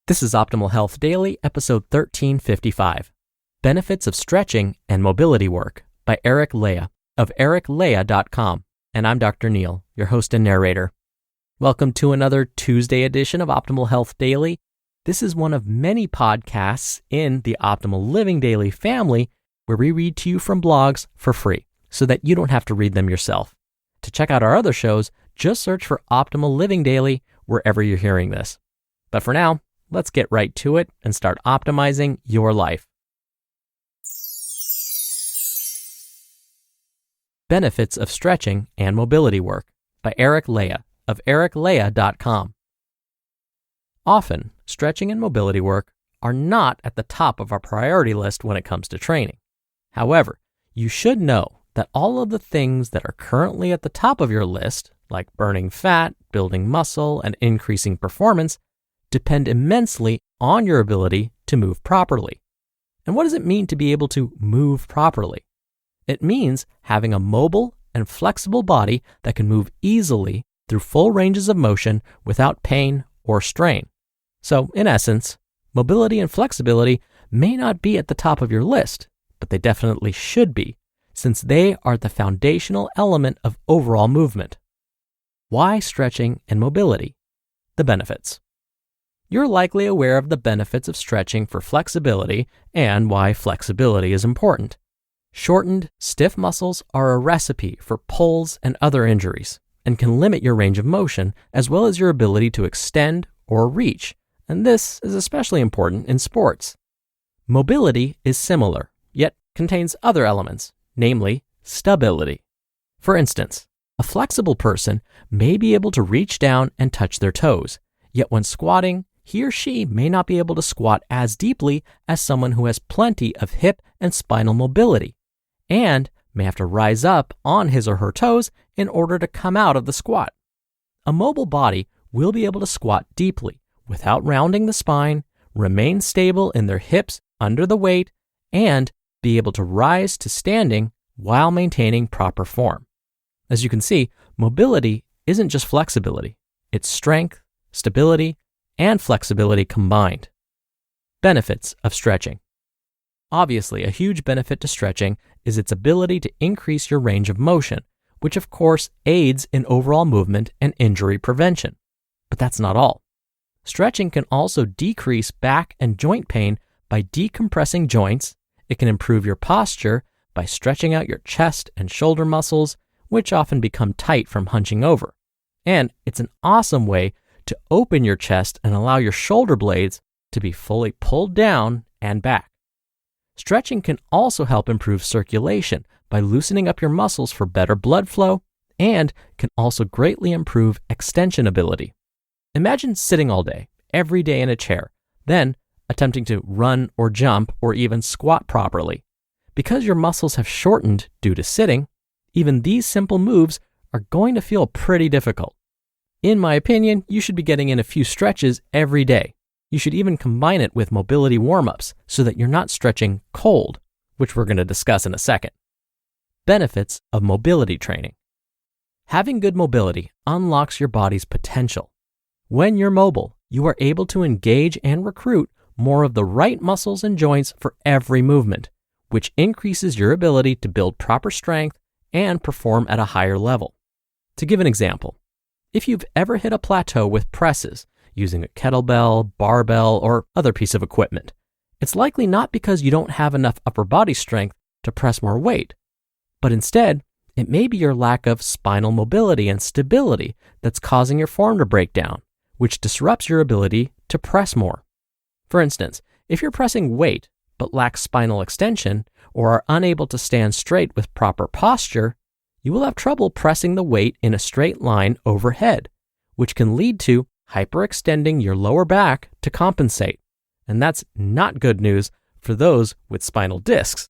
This is Optimal Health Daily, episode 1355, Benefits of Stretching and Mobility Work by Leija of ericleija.com. And I'm Dr. Neil, your host and narrator. Welcome to another Tuesday edition of Optimal Health Daily. This is one of many podcasts in the Optimal Living Daily family where we read to you from blogs for free so that you don't have to read them yourself. To check out our other shows, just search for Optimal Living Daily wherever you're hearing this. But for now, let's get right to it and start optimizing your life. Benefits of Stretching and Mobility Work by Leija of ericleija.com. Often, stretching and mobility work are not at the top of our priority list when it comes to training. However, you should know that all of the things that are currently at the top of your list, like burning fat, building muscle, and increasing performance, depend immensely on your ability to move properly. And what does it mean to be able to move properly? It means having a mobile and flexible body that can move easily through full ranges of motion without pain or strain. So, in essence, mobility and flexibility may not be at the top of your list, but they definitely should be, since they are the foundational element of overall movement. Why stretching and mobility? The benefits. You're likely aware of the benefits of stretching for flexibility and why flexibility is important. Shortened, stiff muscles are a recipe for pulls and other injuries and can limit your range of motion as well as your ability to extend or reach, and this is especially important in sports. Mobility is similar, yet contains other elements, namely stability. For instance, a flexible person may be able to reach down and touch their toes, yet when squatting, he or she may not be able to squat as deeply as someone who has plenty of hip and spinal mobility, and may have to rise up on his or her toes in order to come out of the squat. A mobile body will be able to squat deeply without rounding the spine, remain stable in their hips under the weight, and be able to rise to standing while maintaining proper form. As you can see, mobility isn't just flexibility, it's strength, stability, and flexibility combined. Benefits of stretching. Obviously, a huge benefit to stretching is its ability to increase your range of motion, which of course aids in overall movement and injury prevention. But that's not all. Stretching can also decrease back and joint pain by decompressing joints. It can improve your posture by stretching out your chest and shoulder muscles, which often become tight from hunching over. And it's an awesome way to open your chest and allow your shoulder blades to be fully pulled down and back. Stretching can also help improve circulation by loosening up your muscles for better blood flow and can also greatly improve extension ability. Imagine sitting all day, every day in a chair, then attempting to run or jump or even squat properly. Because your muscles have shortened due to sitting, even these simple moves are going to feel pretty difficult. In my opinion, you should be getting in a few stretches every day. You should even combine it with mobility warm-ups so that you're not stretching cold, which we're going to discuss in a second. Benefits of mobility training. Having good mobility unlocks your body's potential. When you're mobile, you are able to engage and recruit more of the right muscles and joints for every movement, which increases your ability to build proper strength and perform at a higher level. To give an example, if you've ever hit a plateau with presses using a kettlebell, barbell, or other piece of equipment, it's likely not because you don't have enough upper body strength to press more weight, but instead, it may be your lack of spinal mobility and stability that's causing your form to break down, which disrupts your ability to press more. For instance, if you're pressing weight but lack spinal extension or are unable to stand straight with proper posture, you will have trouble pressing the weight in a straight line overhead, which can lead to hyperextending your lower back to compensate. And that's not good news for those with spinal discs.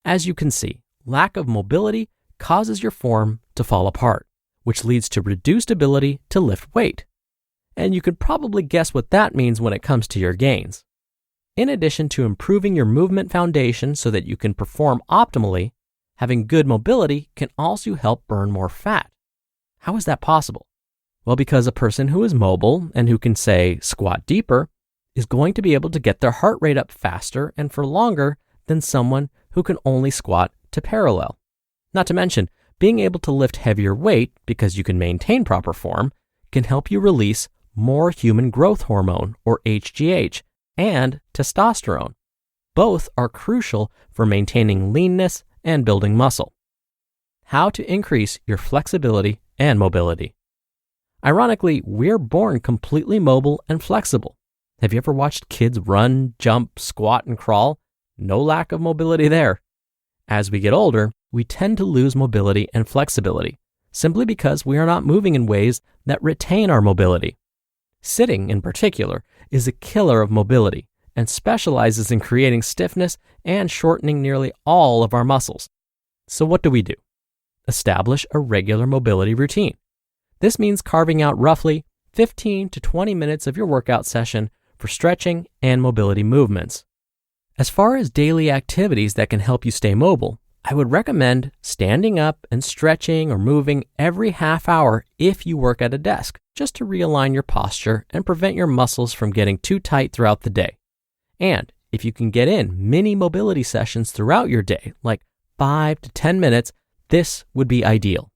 As you can see, lack of mobility causes your form to fall apart, which leads to reduced ability to lift weight. And you could probably guess what that means when it comes to your gains. In addition to improving your movement foundation so that you can perform optimally, having good mobility can also help burn more fat. How is that possible? Well, because a person who is mobile and who can, say, squat deeper is going to be able to get their heart rate up faster and for longer than someone who can only squat to parallel. Not to mention, being able to lift heavier weight because you can maintain proper form can help you release more human growth hormone, or HGH, and testosterone. Both are crucial for maintaining leanness and building muscle. How to increase your flexibility and mobility. Ironically, we're born completely mobile and flexible. Have you ever watched kids run, jump, squat, and crawl? No lack of mobility there. As we get older, we tend to lose mobility and flexibility, simply because we are not moving in ways that retain our mobility. Sitting, in particular, is a killer of mobility and specializes in creating stiffness and shortening nearly all of our muscles. So what do? Establish a regular mobility routine. This means carving out roughly 15 to 20 minutes of your workout session for stretching and mobility movements. As far as daily activities that can help you stay mobile, I would recommend standing up and stretching or moving every half hour if you work at a desk, just to realign your posture and prevent your muscles from getting too tight throughout the day. And if you can get in mini mobility sessions throughout your day, like 5 to 10 minutes, this would be ideal.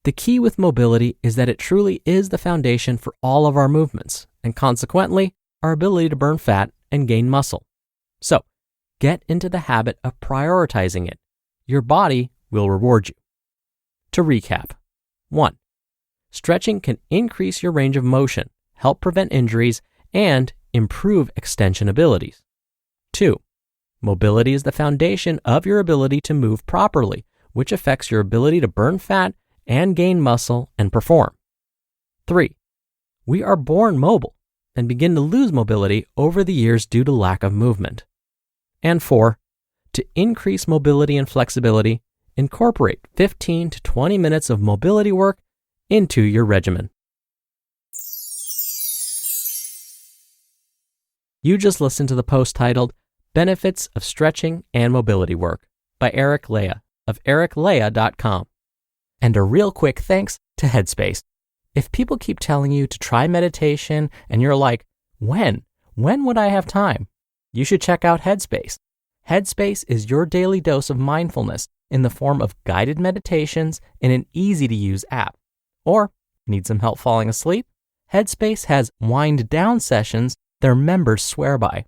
The key with mobility is that it truly is the foundation for all of our movements, and consequently, our ability to burn fat and gain muscle. So, get into the habit of prioritizing it. Your body will reward you. To recap, 1. Stretching can increase your range of motion, help prevent injuries, and improve extension abilities. 2. Mobility is the foundation of your ability to move properly, which affects your ability to burn fat and gain muscle and perform. 3. We are born mobile and begin to lose mobility over the years due to lack of movement. And 4. To increase mobility and flexibility, incorporate 15 to 20 minutes of mobility work into your regimen. You just listened to the post titled Benefits of Stretching and Mobility Work by Eric Leija of ericleija.com. And a real quick thanks to Headspace. If people keep telling you to try meditation and you're like, when would I have time? You should check out Headspace. Headspace is your daily dose of mindfulness in the form of guided meditations in an easy-to-use app. Or, need some help falling asleep? Headspace has wind-down sessions their members swear by.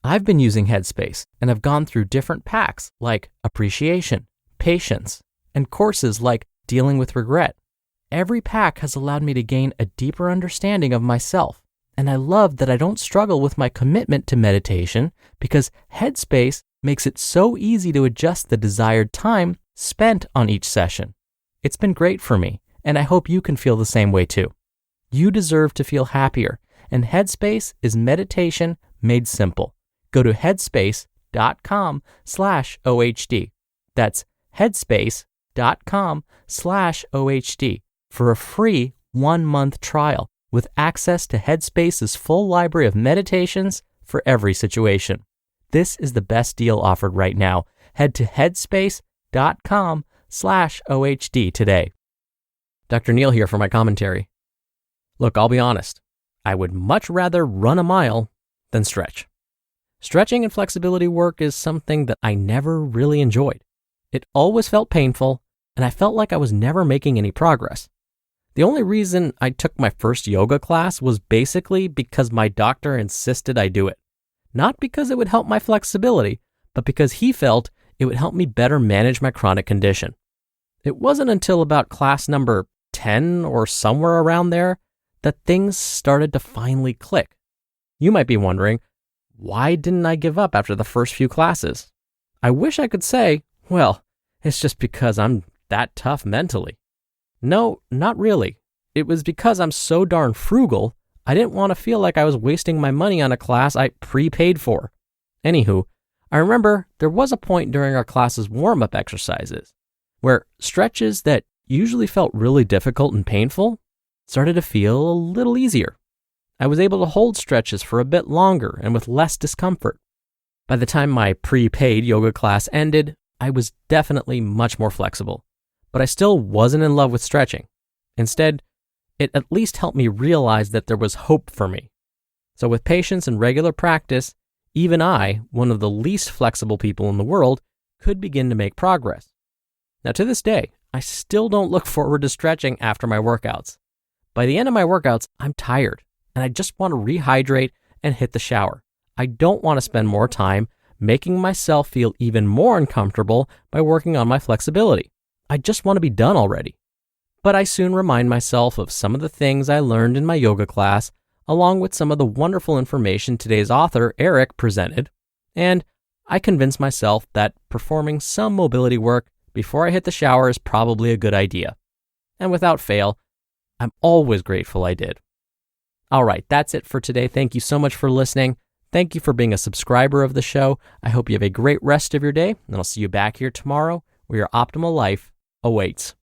I've been using Headspace and have gone through different packs like Appreciation, Patience, and courses like Dealing with Regret. Every pack has allowed me to gain a deeper understanding of myself, and I love that I don't struggle with my commitment to meditation because Headspace makes it so easy to adjust the desired time spent on each session. It's been great for me, and I hope you can feel the same way too. You deserve to feel happier, and Headspace is meditation made simple. Go to headspace.com/OHD. That's headspace.com/OHD for a free 1-month trial with access to Headspace's full library of meditations for every situation. This is the best deal offered right now. Head to headspace.com/OHD today. Dr. Neil here for my commentary. Look, I'll be honest. I would much rather run a mile than stretch. Stretching and flexibility work is something that I never really enjoyed. It always felt painful, and I felt like I was never making any progress. The only reason I took my first yoga class was basically because my doctor insisted I do it. Not because it would help my flexibility, but because he felt it would help me better manage my chronic condition. It wasn't until about class number 10 or somewhere around there that things started to finally click. You might be wondering, why didn't I give up after the first few classes? I wish I could say, well, it's just because I'm that tough mentally. No, not really. It was because I'm so darn frugal, I didn't want to feel like I was wasting my money on a class I prepaid for. Anywho, I remember there was a point during our class's warm-up exercises where stretches that usually felt really difficult and painful started to feel a little easier. I was able to hold stretches for a bit longer and with less discomfort. By the time my prepaid yoga class ended, I was definitely much more flexible, but I still wasn't in love with stretching. Instead, it at least helped me realize that there was hope for me. So with patience and regular practice, even I, one of the least flexible people in the world, could begin to make progress. Now to this day, I still don't look forward to stretching after my workouts. By the end of my workouts, I'm tired and I just want to rehydrate and hit the shower. I don't want to spend more time making myself feel even more uncomfortable by working on my flexibility. I just want to be done already. But I soon remind myself of some of the things I learned in my yoga class, along with some of the wonderful information today's author, Eric, presented, and I convince myself that performing some mobility work before I hit the shower is probably a good idea. And without fail, I'm always grateful I did. All right, that's it for today. Thank you so much for listening. Thank you for being a subscriber of the show. I hope you have a great rest of your day, and I'll see you back here tomorrow where your optimal life awaits.